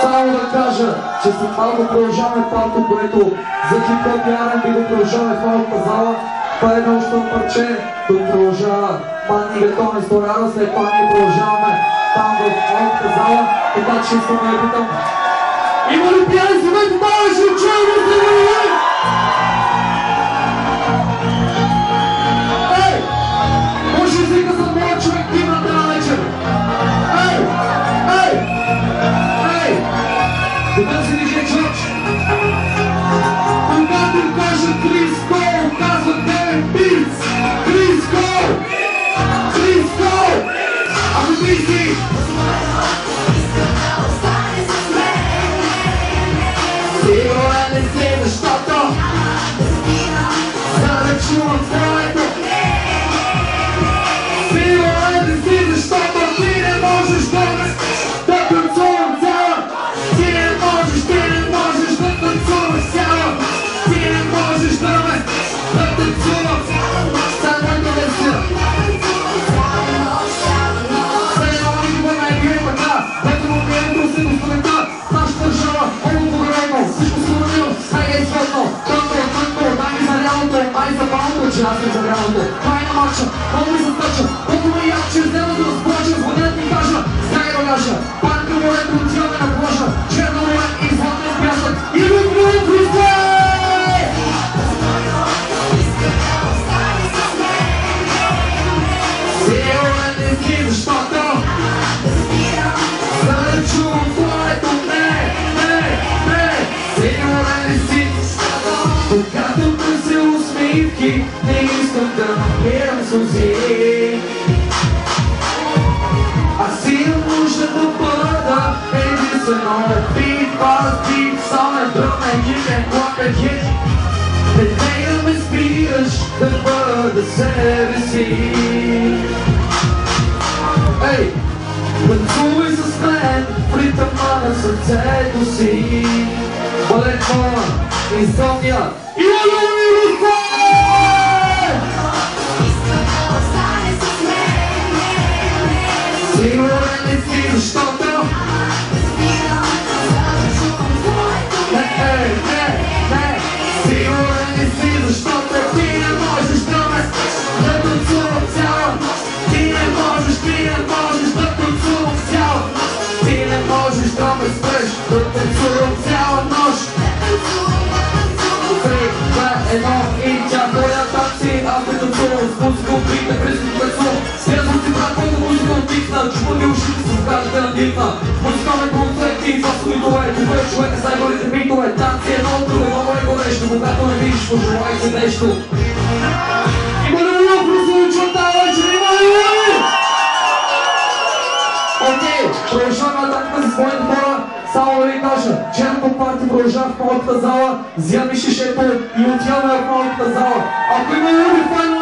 Само да кажа, че след малко продължаваме парто, което за хип-хоп и R&B го продължаваме в малката зала. Това е едно още парче, да продължава Манни Гатон и Стояра, след това ние продължаваме там в малката зала, така че искам да я питам. Има ли пияни с момента, давай ще чуем да се върви! Ей! Може да извика за моя човек димна тази вечер! Ей! Ей! Ей! Кога си диджей Джордж? Когато им кажа Крис Кол, казва Девен Битс! Крис Кол! Крис Кол! Ако ти си! Сигурен ли си, защото за да чувам твоето? Сигурен ли си, защото ти не можеш да танцувам цяла? Ти не можеш да танцуваш цяла? Ти не можеш да танцувам цяла моята версия. Все едно никога не бие така, което му приемето си до столета. Нашата държава, много погребно, всичко суманил, хайде изпълно. Тънко, дай ми за рялото, ай за балото, че аз не за рялото. Край на марша, много ми се стъча, колко ме яд, че взема да разплача, звънят ми кажа, стяга багажа. Панка морето, отиваме на плажа, черно море и златен пясък. И люблю Христе! Сигурен ли си, защото за да чувам твоето не. Сигурен ли си, когато търся усмивки, не искам да намирам сълзи. Аз имам нужда да бъда единствено бит, бас, бит, сонен, дръмен, хикен, клапен, хит. Не ме спираш да бъда себе си. Ей! Танцувай с мен в ритъма на сърцето си. Балет Мона, Инсомния и Алони Русе! Сигурен ли си, защото не. Сигурен ли си, защото ти не можеш да ме танцувам цяла? Ти не можеш да танцувам цяла. Ти не можеш да ме спреш да танцувам цяла нощ. 3, 2, 1 и тя ходя такси, аз не танцувам с музика от битна, кръстно песо. Связвам си брат, който музика отдихна, чупа ми ушите с кажете на дитна. Музикални концерти, басови дове, добре човек с най-горите битове. Танци едно от друго, много е горещо, когато не видиш, пожелай си нещо. Има ли много прословичва тази вечер, има ли? Окей, продължаваме атаката с моите хора. Само да ви кажа, черното парти продължава в малката зала, взями шишето и отиваме в малката зала. Ако има нови файно